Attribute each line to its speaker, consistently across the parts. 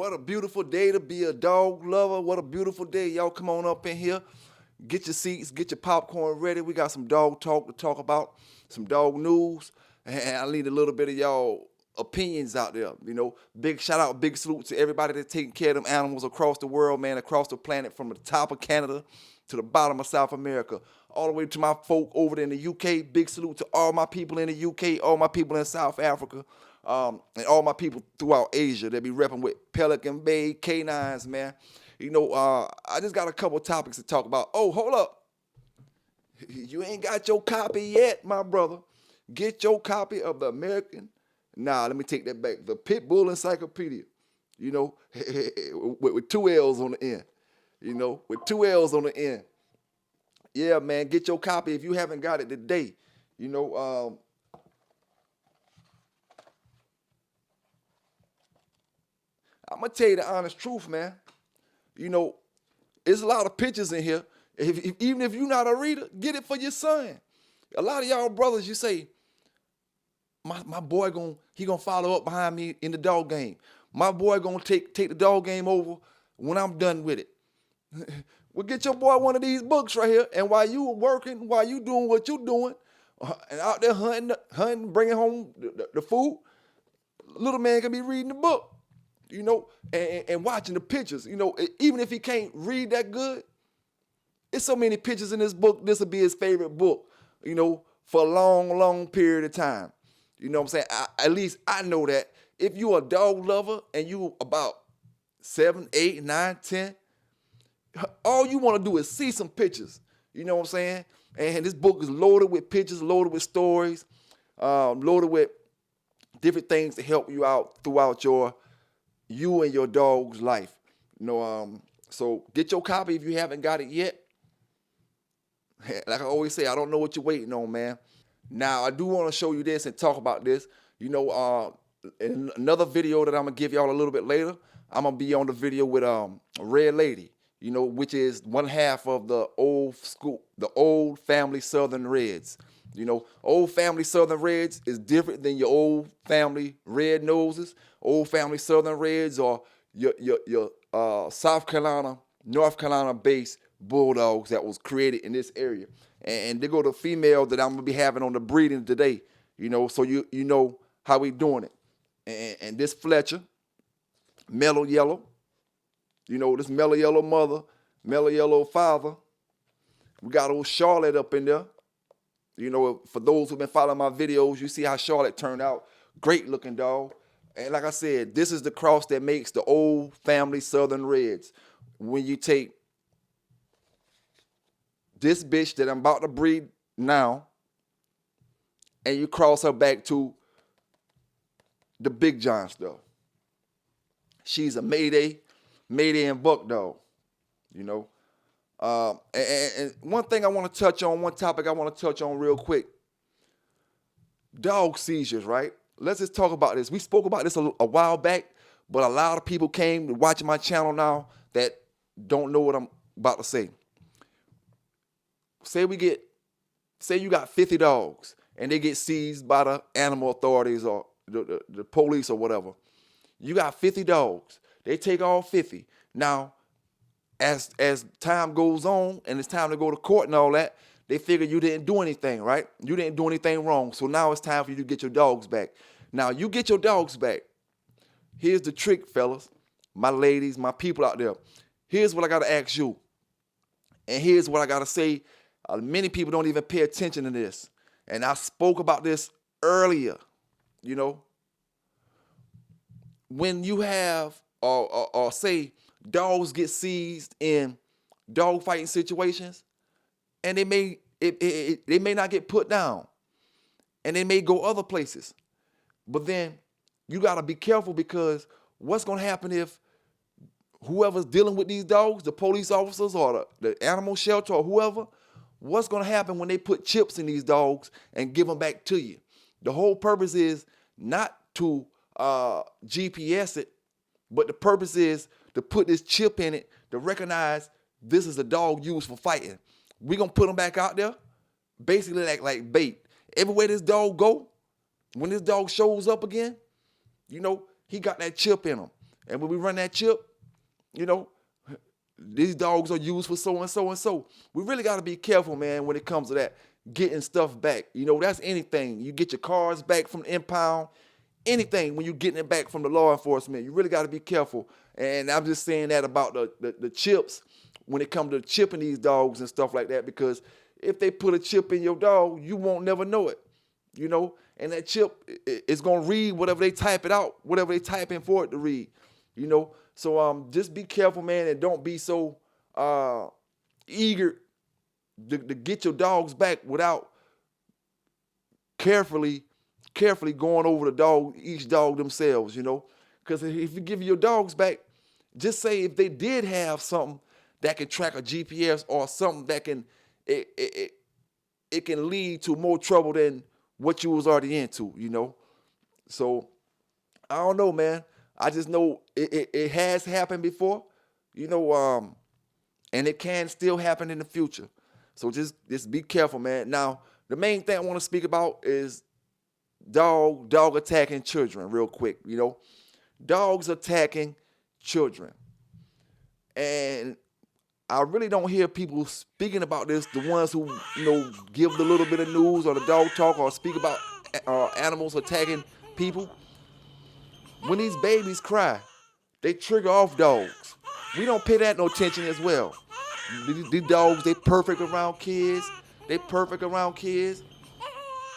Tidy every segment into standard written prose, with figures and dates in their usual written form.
Speaker 1: What a beautiful day to be a dog lover. What a beautiful day. Y'all come on up in here. Get your seats, get your popcorn ready. We got some dog talk to talk about, some dog news. And I need a little bit of y'all opinions out there. Big shout out, big salute to everybody that's taking care of them animals across the world, man, across the planet, from the top of Canada to the bottom of South America, all the way to my folk over there in the UK. Big salute to all my people in the UK, all my people in South Africa, and all my people throughout Asia that be repping with Pelican Bay K9s, man. I just got a couple topics to talk about. Oh, hold up. You ain't got your copy yet, my brother. Get your copy of the American. Nah, let me take that back. The Pitbull Encyclopedia, with two L's on the end. With two L's on the end. Yeah, man, get your copy if you haven't got it today. I'm going to tell you the honest truth, man. There's a lot of pictures in here. Even if you're not a reader, get it for your son. A lot of y'all brothers, you say, my boy he gonna follow up behind me in the dog game. My boy gonna take the dog game over when I'm done with it. Well, get your boy one of these books right here, and while you working, while you doing what you doing, and out there hunting, bringing home the food, little man can be reading the book, and watching the pictures. Even if he can't read that good, it's so many pictures in this book. This will be his favorite book, for a long, long period of time. You know what I'm saying? At least I know that. If you a dog lover and you about 7, 8, 9, 10, all you want to do is see some pictures. You know what I'm saying? And this book is loaded with pictures, loaded with stories, loaded with different things to help you out throughout you and your dog's life. So get your copy if you haven't got it yet. Like I always say, I don't know what you're waiting on, man. Now, I do want to show you this and talk about this. In another video that I'm going to give y'all a little bit later, I'm going to be on the video with Red Lady, which is one half of the old family Southern Reds. Old family Southern Reds is different than your old family Red Noses. Old family Southern Reds are your South Carolina, North Carolina based bulldogs that was created in this area. And they go to female that I'm going to be having on the breeding today, so you know how we doing it. And this Fletcher, mellow yellow, this mellow yellow mother, mellow yellow father. We got old Charlotte up in there. For those who've been following my videos, you see how Charlotte turned out. Great looking dog. And like I said, this is the cross that makes the old family Southern Reds. When you take this bitch that I'm about to breed now, and you cross her back to the Big John stuff. She's a Mayday and buck dog, And one thing I want to touch on, one topic I want to touch on real quick. Dog seizures, right? Let's just talk about this. We spoke about this a while back, but a lot of people came to watch my channel now that don't know what I'm about to say. Say you got 50 dogs and they get seized by the animal authorities or the police or whatever. You got 50 dogs. They take all 50. Now, as time goes on and it's time to go to court and all that, they figure you didn't do anything, right? You didn't do anything wrong. So now it's time for you to get your dogs back. Now, you get your dogs back. Here's the trick, fellas, my ladies, my people out there. Here's what I got to ask you. And here's what I got to say. Many people don't even pay attention to this. And I spoke about this earlier, When you have, or say, dogs get seized in dog fighting situations, and they may not get put down, and they may go other places. But then you got to be careful, because what's going to happen if whoever's dealing with these dogs, the police officers or the animal shelter or whoever, what's going to happen when they put chips in these dogs and give them back to you? The whole purpose is not to GPS it, but the purpose is to put this chip in it to recognize this is a dog used for fighting. We're going to put them back out there, basically like bait. Everywhere this dog go, when this dog shows up again, he got that chip in him. And when we run that chip, you know, these dogs are used for so and so and so. We really got to be careful, man, when it comes to that, getting stuff back. You know, that's anything. You get your cars back from the impound, anything when you're getting it back from the law enforcement. You really got to be careful. And I'm just saying that about the chips when it comes to chipping these dogs and stuff like that, because if they put a chip in your dog, you won't never know it, you know, and that chip is going to read whatever they type it out, whatever they type in for it to read, you know. So just be careful, man, and don't be so eager to get your dogs back without carefully going over each dog themselves, you know. Because if you give your dogs back, just say if they did have something that can track a GPS or something that can, it can lead to more trouble than what you was already into, you know. So I don't know, man. I just know it has happened before, you know, and it can still happen in the future. So just be careful, man. Now, the main thing I want to speak about is dog attacking children real quick, you know. Dogs attacking children. And I really don't hear people speaking about this, the ones who, you know, give the little bit of news or the dog talk or speak about animals attacking people. When these babies cry, they trigger off dogs. We don't pay that no attention as well. These dogs, they perfect around kids.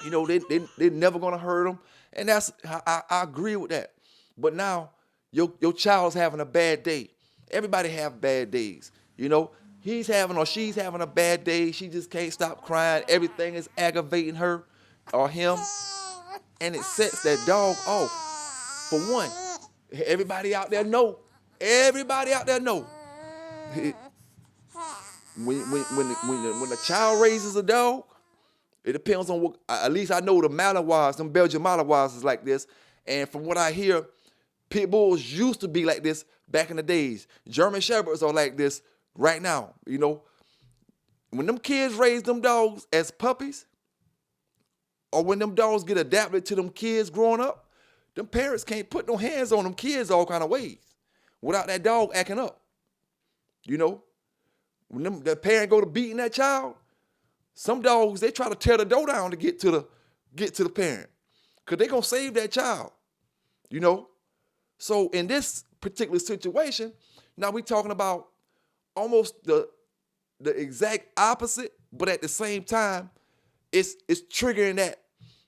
Speaker 1: You know, they're never going to hurt them. And that's, I agree with that. But now, your child's having a bad day. Everybody have bad days. You know, he's having or she's having a bad day. She just can't stop crying. Everything is aggravating her or him. And it sets that dog off. For one, everybody out there know. When a child raises a dog, it depends on what, at least I know the Malinois, them Belgian Malinois is like this. And from what I hear, pit bulls used to be like this back in the days. German Shepherds are like this right now, you know. When them kids raise them dogs as puppies, or when them dogs get adapted to them kids growing up, them parents can't put no hands on them kids all kind of ways without that dog acting up, you know. When the parent go to beating that child, some dogs, they try to tear the door down to get to the parent because they going to save that child, you know. So in this particular situation, now we talking about almost the exact opposite, but at the same time, it's triggering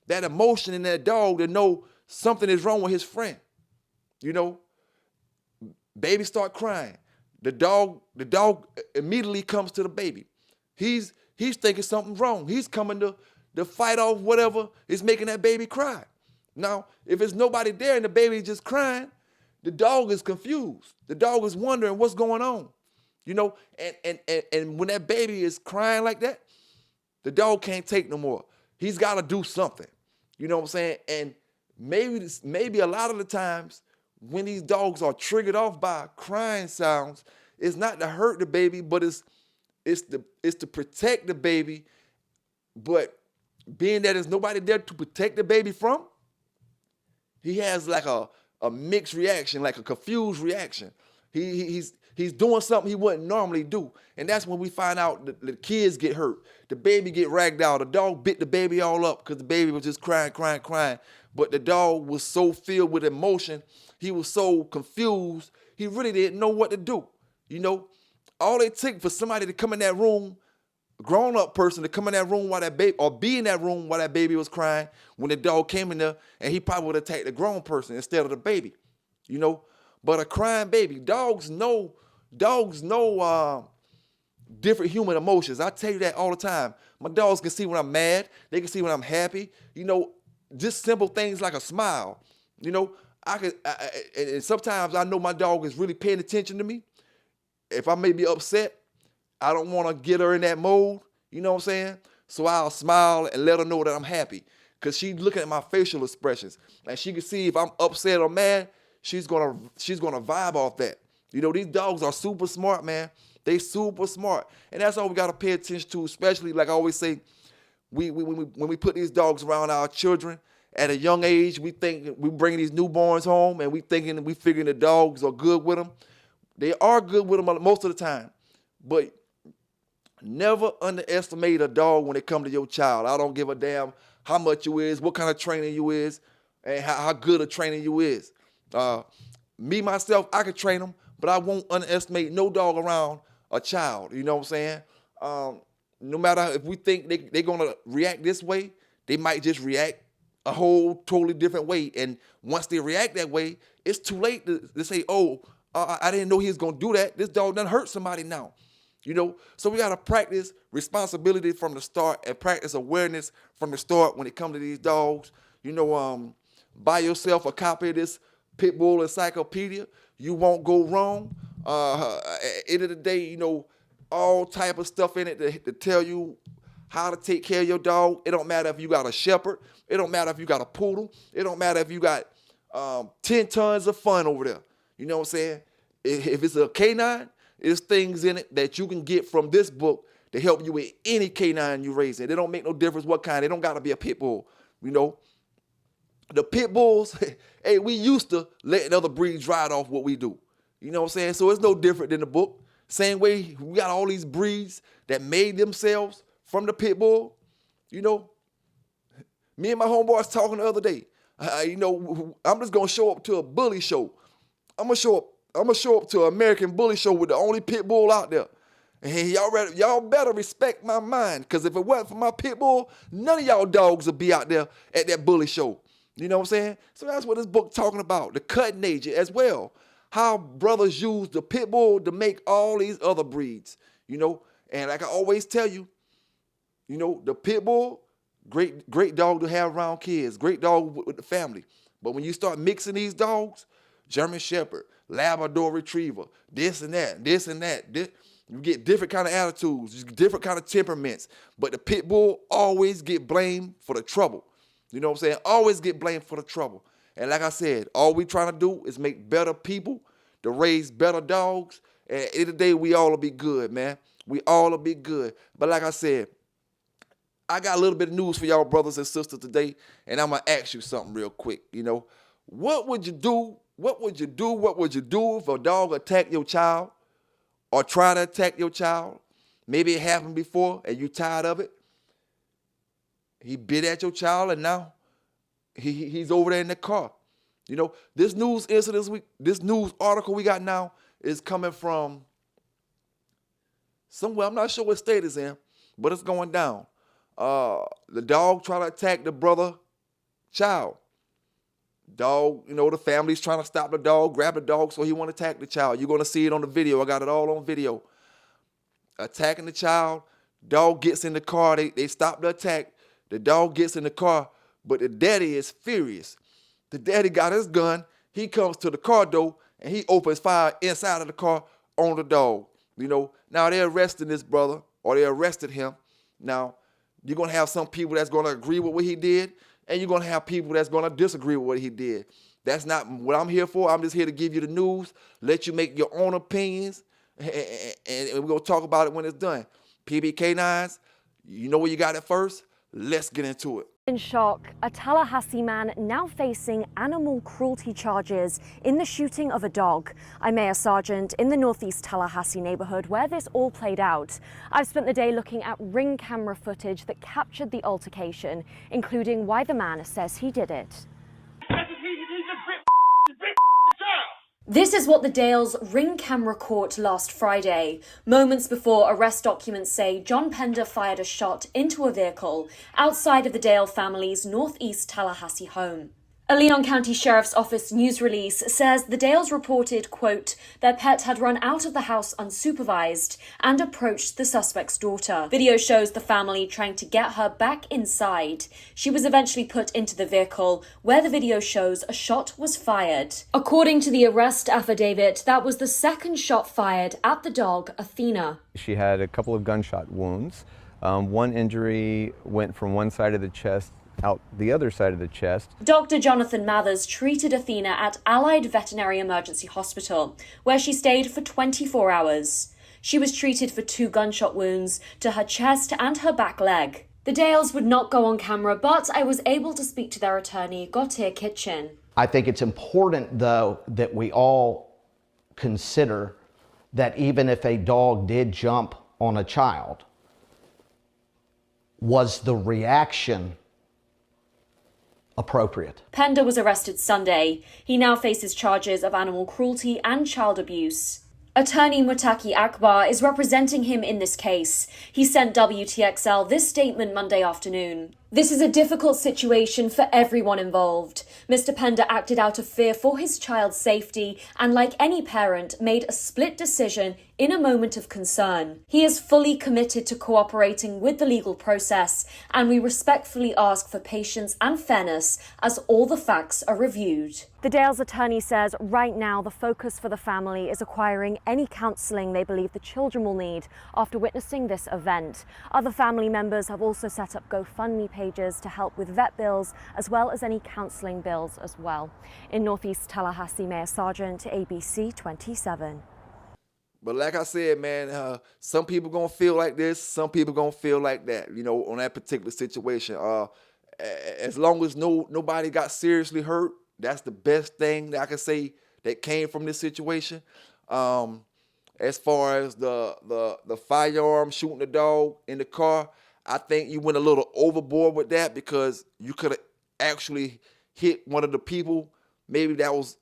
Speaker 1: that emotion in that dog to know something is wrong with his friend. You know, baby start crying. The dog immediately comes to the baby. He's thinking something's wrong. He's coming to fight off whatever is making that baby cry. Now, if there's nobody there and the baby is just crying, the dog is confused. The dog is wondering what's going on. You know, and when that baby is crying like that, the dog can't take no more. He's got to do something. You know what I'm saying? And maybe a lot of the times when these dogs are triggered off by crying sounds, it's not to hurt the baby, but it's to protect the baby. But being that there's nobody there to protect the baby from, he has like a mixed reaction, like a confused reaction. He's doing something he wouldn't normally do. And that's when we find out the kids get hurt. The baby get ragged out. The dog bit the baby all up because the baby was just crying. But the dog was so filled with emotion. He was so confused. He really didn't know what to do. You know, all it took for somebody to come in that room, a grown-up person to come in that room while that baby, or be in that room while that baby was crying, when the dog came in there, and he probably would attack the grown person instead of the baby. You know, but a crying baby, dogs know different human emotions. I tell you that all the time. My dogs can see when I'm mad. They can see when I'm happy. You know, just simple things like a smile. You know, and sometimes I know my dog is really paying attention to me. If I may be upset, I don't want to get her in that mode. You know what I'm saying? So I'll smile and let her know that I'm happy, because she's looking at my facial expressions, and she can see if I'm upset or mad. She's gonna vibe off that. You know, these dogs are super smart, man. They super smart. And that's all we got to pay attention to, especially, like I always say, when we put these dogs around our children, at a young age, we think we bring these newborns home and we figuring the dogs are good with them. They are good with them most of the time, but never underestimate a dog when it comes to your child. I don't give a damn how much you is, what kind of training you is, and how good a training you is. Me, myself, I can train them, but I won't underestimate no dog around a child. You know what I'm saying? No matter if we think they're going to react this way, they might just react a whole totally different way. And once they react that way, it's too late to say, oh, I didn't know he was going to do that. This dog done hurt somebody now. You know, so we got to practice responsibility from the start and practice awareness from the start when it comes to these dogs. You know, buy yourself a copy of this Pit Bull Encyclopedia. You won't go wrong. At the end of the day, you know, all type of stuff in it to tell you how to take care of your dog. It don't matter if you got a shepherd. It don't matter if you got a poodle. It don't matter if you got 10 tons of fun over there. You know what I'm saying? If it's a K9, there's things in it that you can get from this book to help you with any K9 you're raising. It don't make no difference what kind. It don't got to be a pit bull, you know. The pit bulls, hey, we used to letting other breeds ride off what we do. You know what I'm saying? So it's no different than the book. Same way we got all these breeds that made themselves from the pit bull. You know, me and my homeboys talking the other day. You know, I'm just going to show up to a bully show. I'm going to show up to an American bully show with the only pit bull out there. And y'all better respect my mind, because if it wasn't for my pit bull, none of y'all dogs would be out there at that bully show. You know what I'm saying? So that's what this book talking about, the cutting age as well. How brothers use the pit bull to make all these other breeds, you know. And like I always tell you, you know, the pit bull, great dog to have around kids, great dog with the family. But when you start mixing these dogs, German Shepherd, Labrador Retriever, this and that, you get different kind of attitudes, different kind of temperaments. But the pit bull always get blamed for the trouble. You know what I'm saying? Always get blamed for the trouble. And like I said, all we trying to do is make better people, to raise better dogs. And at the end of the day, we all will be good, man. We all will be good. But like I said, I got a little bit of news for y'all brothers and sisters today, and I'm going to ask you something real quick. You know, what would you do? What would you do if a dog attacked your child or try to attack your child? Maybe it happened before and you tired of it. He bit at your child and now he's over there in the car. You know, this news article we got now is coming from somewhere. I'm not sure what state it's in, but it's going down. The dog tried to attack the brother child. Dog, you know, the family's trying to stop the dog, grab the dog, so he want to attack the child. You're going to see it on the video. I got it all on video. Attacking the child. Dog gets in the car. They stop the attack. The dog gets in the car, but the daddy is furious. The daddy got his gun. He comes to the car door, and he opens fire inside of the car on the dog. You know, now they're arresting this brother, or they arrested him. Now, you're going to have some people that's going to agree with what he did, and you're going to have people that's going to disagree with what he did. That's not what I'm here for. I'm just here to give you the news, let you make your own opinions, and we're going to talk about it when it's done. PBK9s, you know where you got it first? Let's get into it.
Speaker 2: In shock, a Tallahassee man now facing animal cruelty charges in the shooting of a dog. I'm Mayor Sargent in the northeast Tallahassee neighborhood where this all played out. I've spent the day looking at ring camera footage that captured the altercation, including why the man says he did it. This is what the Dales ring camera caught last Friday. Moments before arrest documents say John Pender fired a shot into a vehicle outside of the Dale family's northeast Tallahassee home. A Leon County Sheriff's Office news release says the Dales reported, quote, their pet had run out of the house unsupervised and approached the suspect's daughter. Video shows the family trying to get her back inside. She was eventually put into the vehicle, where the video shows a shot was fired. According to the arrest affidavit, that was the second shot fired at the dog, Athena.
Speaker 3: She had a couple of gunshot wounds. One injury went from one side of the chest out the other side of the chest.
Speaker 2: Dr. Jonathan Mathers treated Athena at Allied Veterinary Emergency Hospital, where she stayed for 24 hours. She was treated for 2 gunshot wounds to her chest and her back leg. The Dales would not go on camera, but I was able to speak to their attorney, Gautier Kitchen.
Speaker 4: I think it's important, though, that we all consider that even if a dog did jump on a child, was the reaction appropriate?
Speaker 2: Pender was arrested Sunday. He now faces charges of animal cruelty and child abuse. Attorney Mutaki Akbar is representing him in this case. He sent WTXL this statement Monday afternoon. This is a difficult situation for everyone involved. Mr. Pender acted out of fear for his child's safety and, like any parent, made a split decision in a moment of concern. He is fully committed to cooperating with the legal process, and we respectfully ask for patience and fairness as all the facts are reviewed. The Dales attorney says right now the focus for the family is acquiring any counselling they believe the children will need after witnessing this event. Other family members have also set up GoFundMe pages to help with vet bills as well as any counselling bills as well. In Northeast Tallahassee, Mayor Sargent, ABC 27.
Speaker 1: But like I said, man, some people gonna feel like this, some people gonna feel like that, you know, on that particular situation. As long as nobody got seriously hurt, that's the best thing that I can say that came from this situation. As far as the firearm shooting the dog in the car, I think you went a little overboard with that because you could have actually hit one of the people, maybe that was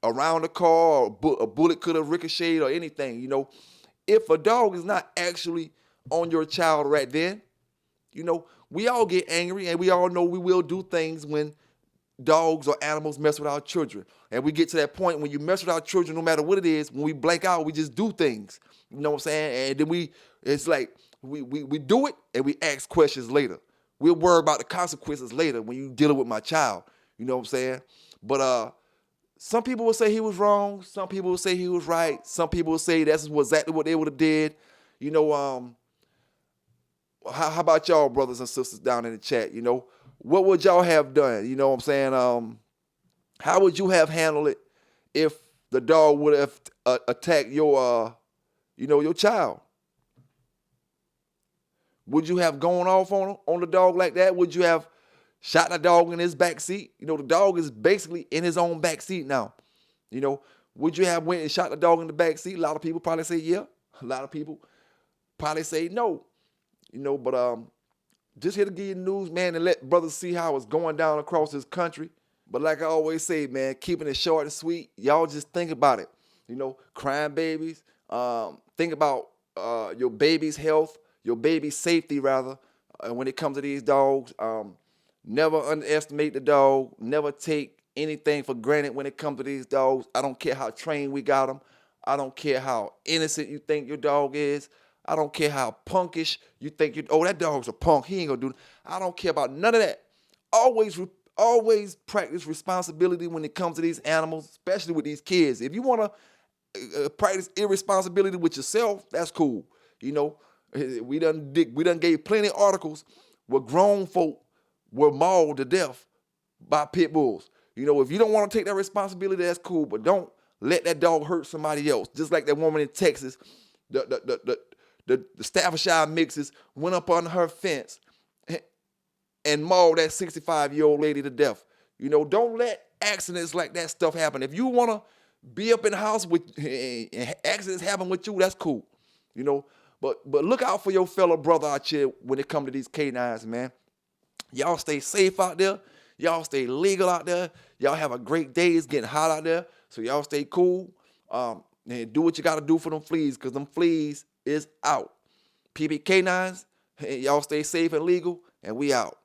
Speaker 1: around the car, or a bullet could have ricocheted or anything, you know. If a dog is not actually on your child right then, you know, we all get angry and we all know we will do things when dogs or animals mess with our children. And we get to that point when you mess with our children, no matter what it is, when we blank out, we just do things. You know what I'm saying? And then it's like we do it and we ask questions later. We'll worry about the consequences later when you're dealing with my child. You know what I'm saying? But some people will say he was wrong. Some people will say he was right. Some people will say that's exactly what they would have did. You know, how about y'all, brothers and sisters down in the chat? You know, what would y'all have done? You know what I'm saying? How would you have handled it if the dog would have attacked your child? Would you have gone off on the dog like that? Would you have shot the dog in his back seat? You know, the dog is basically in his own back seat now. You know, would you have went and shot the dog in the back seat? A lot of people probably say yeah. A lot of people probably say no. You know, but just here to give you the news, man, and let brothers see how it's going down across this country. But like I always say, man, keeping it short and sweet, y'all just think about it. You know, crying babies, think about your baby's health, your baby's safety, rather, when it comes to these dogs. Never underestimate the dog. Never take anything for granted when it comes to these dogs. I don't care how trained we got them. I don't care how innocent you think your dog is. I don't care how punkish you think that dog's a punk. He ain't gonna do that. I don't care about none of that. Always practice responsibility when it comes to these animals, especially with these kids. If you wanna practice irresponsibility with yourself, that's cool. You know, we done gave plenty of articles where grown folk were mauled to death by pit bulls. You know, if you don't want to take that responsibility, that's cool, but don't let that dog hurt somebody else. Just like that woman in Texas, the Staffordshire mixes went up on her fence and mauled that 65-year-old lady to death. You know, don't let accidents like that stuff happen. If you want to be up in the house with accidents happen with you, that's cool. You know, but look out for your fellow brother out here when it comes to these K9s, man. Y'all stay safe out there. Y'all stay legal out there. Y'all have a great day. It's getting hot out there. So y'all stay cool. And do what you got to do for them fleas, because them fleas is out. PB K9s, y'all stay safe and legal, and we out.